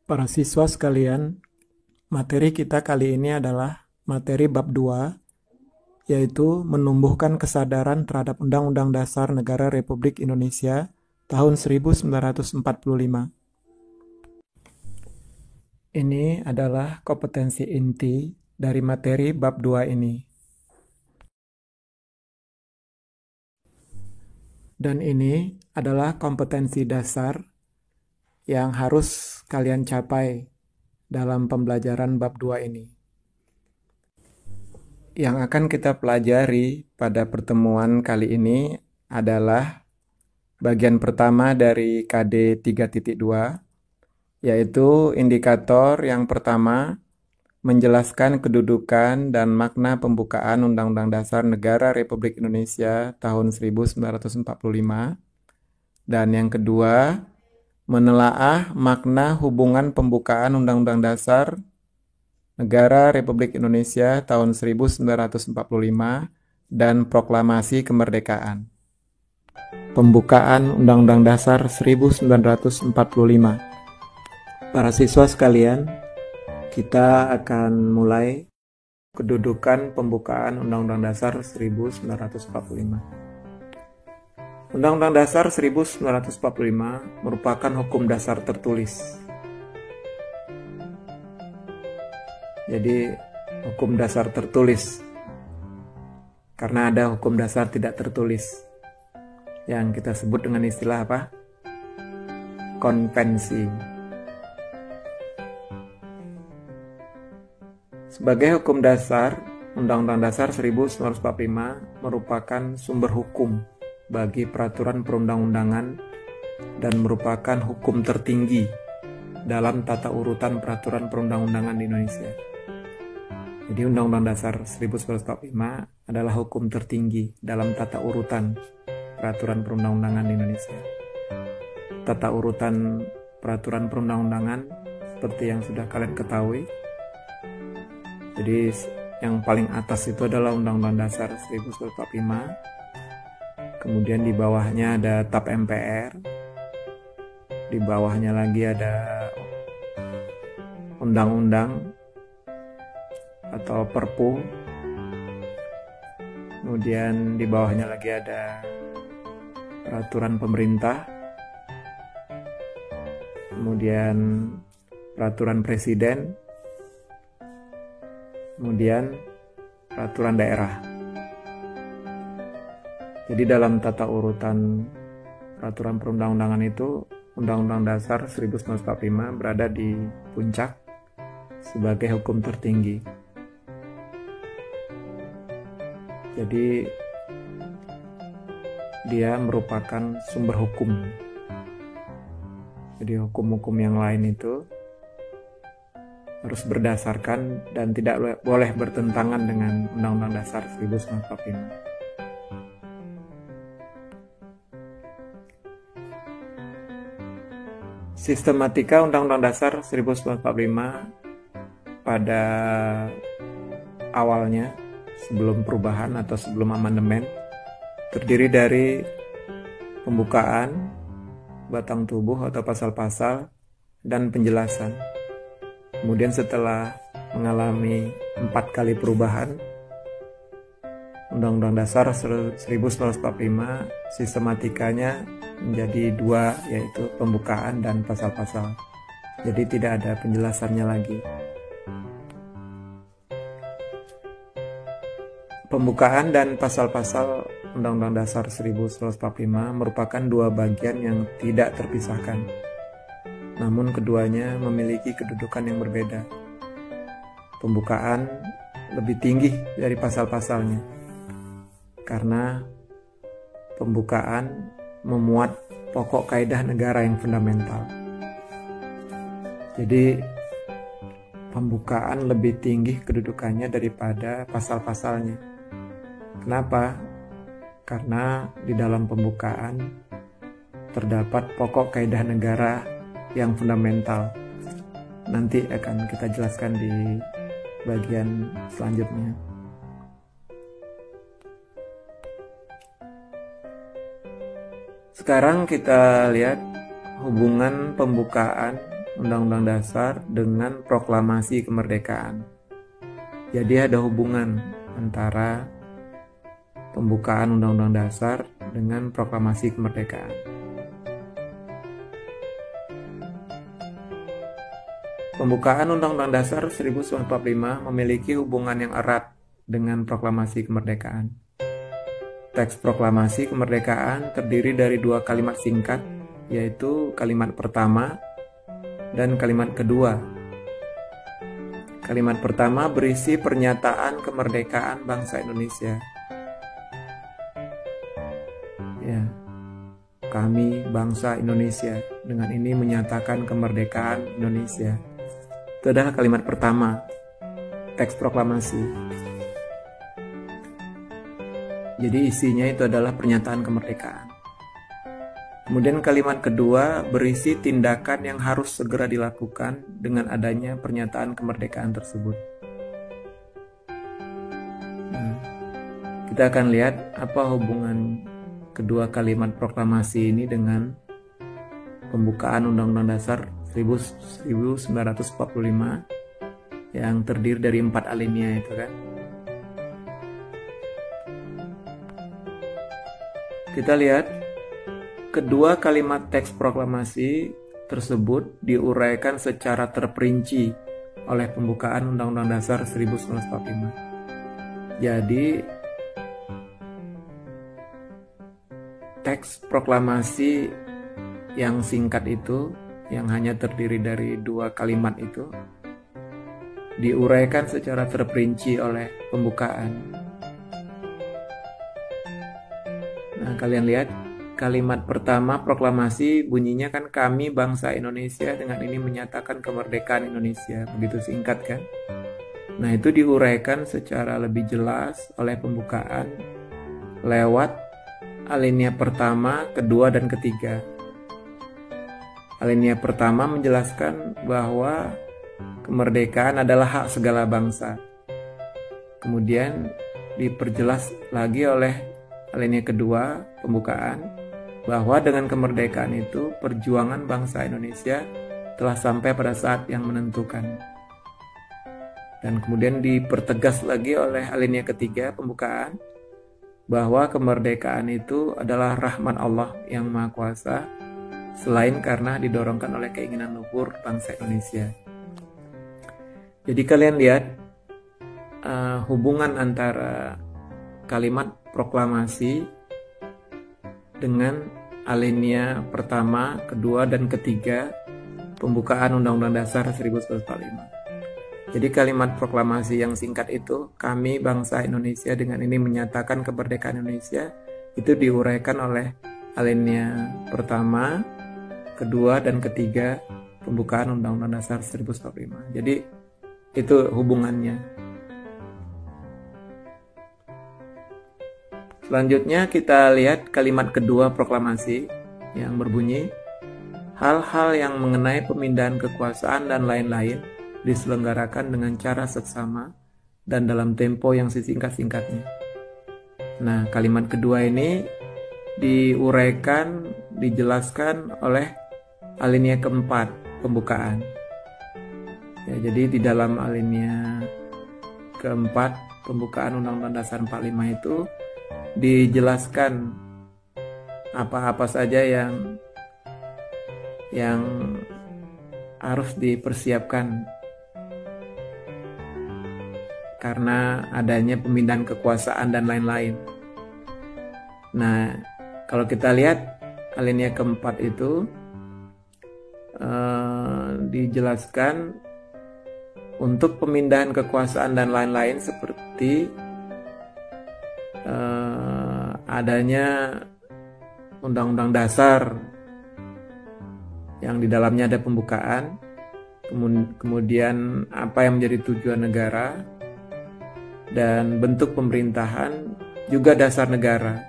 Para siswa sekalian, materi kita kali ini adalah materi bab 2, yaitu menumbuhkan kesadaran terhadap Undang-Undang Dasar Negara Republik Indonesia tahun 1945. Ini adalah kompetensi inti dari materi bab 2 ini. Dan ini adalah kompetensi dasar yang harus kalian capai dalam pembelajaran bab 2 ini. Yang akan kita pelajari pada pertemuan kali ini adalah bagian pertama dari KD 3.2, yaitu indikator yang pertama menjelaskan kedudukan dan makna pembukaan Undang-Undang Dasar Negara Republik Indonesia tahun 1945, dan yang kedua menelaah makna hubungan pembukaan Undang-Undang Dasar Negara Republik Indonesia tahun 1945 dan Proklamasi Kemerdekaan. Pembukaan Undang-Undang Dasar 1945. Para siswa sekalian, kita akan mulai kedudukan pembukaan Undang-Undang Dasar 1945. Undang-Undang Dasar 1945 merupakan hukum dasar tertulis. Jadi, hukum dasar tertulis. Karena ada hukum dasar tidak tertulis yang kita sebut dengan istilah apa? Konvensi. Sebagai hukum dasar, Undang-Undang Dasar 1945 merupakan sumber hukum bagi peraturan perundang-undangan dan merupakan hukum tertinggi dalam tata urutan peraturan perundang-undangan di Indonesia. Jadi Undang-Undang Dasar 1945 adalah hukum tertinggi dalam tata urutan peraturan perundang-undangan di Indonesia. Tata urutan peraturan perundang-undangan seperti yang sudah kalian ketahui. Jadi yang paling atas itu adalah Undang-Undang Dasar 1945. Kemudian di bawahnya ada TAP MPR. Di bawahnya lagi ada undang-undang atau Perpu. Kemudian di bawahnya lagi ada peraturan pemerintah. Kemudian peraturan presiden. Kemudian peraturan daerah. Jadi dalam tata urutan peraturan perundang-undangan itu, Undang-Undang Dasar 1945 berada di puncak sebagai hukum tertinggi. Jadi dia merupakan sumber hukum. Jadi hukum-hukum yang lain itu harus berdasarkan dan tidak boleh bertentangan dengan Undang-Undang Dasar 1945. Sistematika Undang-Undang Dasar 1945 pada awalnya, sebelum perubahan atau sebelum amandemen, terdiri dari pembukaan, batang tubuh atau pasal-pasal, dan penjelasan. Kemudian setelah mengalami 4 kali perubahan, Undang-Undang Dasar 1945 sistematikanya menjadi 2, yaitu pembukaan dan pasal-pasal. Jadi tidak ada penjelasannya lagi. Pembukaan dan pasal-pasal Undang-Undang Dasar 1945 merupakan 2 bagian yang tidak terpisahkan. Namun keduanya memiliki kedudukan yang berbeda. Pembukaan lebih tinggi dari pasal-pasalnya, karena pembukaan memuat pokok kaidah negara yang fundamental. Jadi pembukaan lebih tinggi kedudukannya daripada pasal-pasalnya. Kenapa? Karena di dalam pembukaan terdapat pokok kaidah negara yang fundamental. Nanti akan kita jelaskan di bagian selanjutnya. Sekarang kita lihat hubungan pembukaan Undang-Undang Dasar dengan proklamasi kemerdekaan. Jadi ada hubungan antara pembukaan Undang-Undang Dasar dengan proklamasi kemerdekaan. Pembukaan Undang-Undang Dasar 1945 memiliki hubungan yang erat dengan proklamasi kemerdekaan. Teks proklamasi kemerdekaan terdiri dari dua kalimat singkat, yaitu kalimat pertama dan kalimat kedua. Kalimat pertama berisi pernyataan kemerdekaan bangsa Indonesia. Ya, kami bangsa Indonesia dengan ini menyatakan kemerdekaan Indonesia. Itu adalah kalimat pertama, teks proklamasi. Jadi isinya itu adalah pernyataan kemerdekaan. Kemudian kalimat kedua berisi tindakan yang harus segera dilakukan dengan adanya pernyataan kemerdekaan tersebut. Nah, kita akan lihat apa hubungan kedua kalimat proklamasi ini dengan pembukaan Undang-Undang Dasar 1945 yang terdiri dari 4 alinea itu kan. Kita lihat kedua kalimat teks proklamasi tersebut diuraikan secara terperinci oleh pembukaan Undang-Undang Dasar 1945. Jadi teks proklamasi yang singkat itu, yang hanya terdiri dari 2 kalimat itu, diuraikan secara terperinci oleh pembukaan. Nah, kalian lihat kalimat pertama proklamasi bunyinya kan, kami bangsa Indonesia dengan ini menyatakan kemerdekaan Indonesia. Begitu singkat kan? Nah, itu diuraikan secara lebih jelas oleh pembukaan lewat alinea pertama, kedua, dan ketiga. Alinea pertama menjelaskan bahwa kemerdekaan adalah hak segala bangsa. Kemudian diperjelas lagi oleh alinea kedua, pembukaan, bahwa dengan kemerdekaan itu perjuangan bangsa Indonesia telah sampai pada saat yang menentukan. Dan kemudian dipertegas lagi oleh alinea ketiga, pembukaan, bahwa kemerdekaan itu adalah rahmat Allah yang Maha Kuasa, selain karena didorongkan oleh keinginan luhur bangsa Indonesia. Jadi kalian lihat hubungan antara kalimat proklamasi dengan alinea pertama, kedua, dan ketiga pembukaan Undang-Undang Dasar 1945. Jadi kalimat proklamasi yang singkat itu, kami bangsa Indonesia dengan ini menyatakan kemerdekaan Indonesia, itu diuraikan oleh alinea pertama, kedua, dan ketiga pembukaan Undang-Undang Dasar 1945. Jadi itu hubungannya. Selanjutnya kita lihat kalimat kedua proklamasi yang berbunyi, hal-hal yang mengenai pemindahan kekuasaan dan lain-lain diselenggarakan dengan cara seksama dan dalam tempo yang sesingkat-singkatnya. Nah, kalimat kedua ini diuraikan, dijelaskan oleh alinea keempat, pembukaan. Ya, jadi di dalam alinea keempat, pembukaan Undang-Undang Dasar 45 itu dijelaskan apa-apa saja yang harus dipersiapkan karena adanya pemindahan kekuasaan dan lain-lain. Nah, kalau kita lihat alinea keempat itu dijelaskan untuk pemindahan kekuasaan dan lain-lain seperti adanya Undang-Undang Dasar yang di dalamnya ada pembukaan, kemudian apa yang menjadi tujuan negara, dan bentuk pemerintahan, juga dasar negara.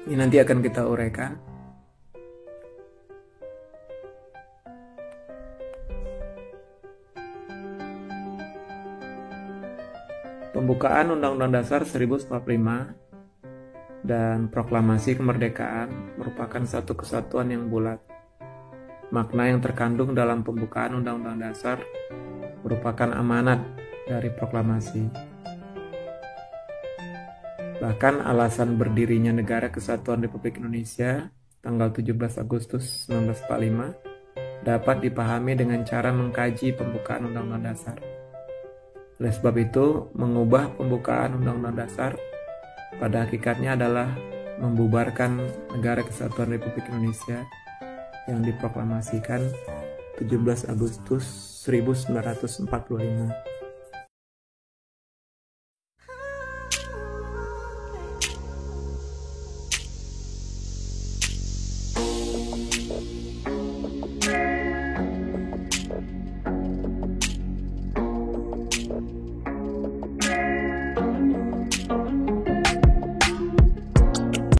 Ini nanti akan kita uraikan. Pembukaan Undang-Undang Dasar 1945 dan proklamasi kemerdekaan merupakan satu kesatuan yang bulat. makna yang terkandung dalam pembukaan Undang-Undang Dasar merupakan amanat dari proklamasi. Bahkan alasan berdirinya Negara Kesatuan Republik Indonesia tanggal 17 Agustus 1945 dapat dipahami dengan cara mengkaji pembukaan Undang-Undang Dasar. Oleh sebab itu, mengubah pembukaan Undang-Undang Dasar pada hakikatnya adalah membubarkan Negara Kesatuan Republik Indonesia yang diproklamasikan 17 Agustus 1945.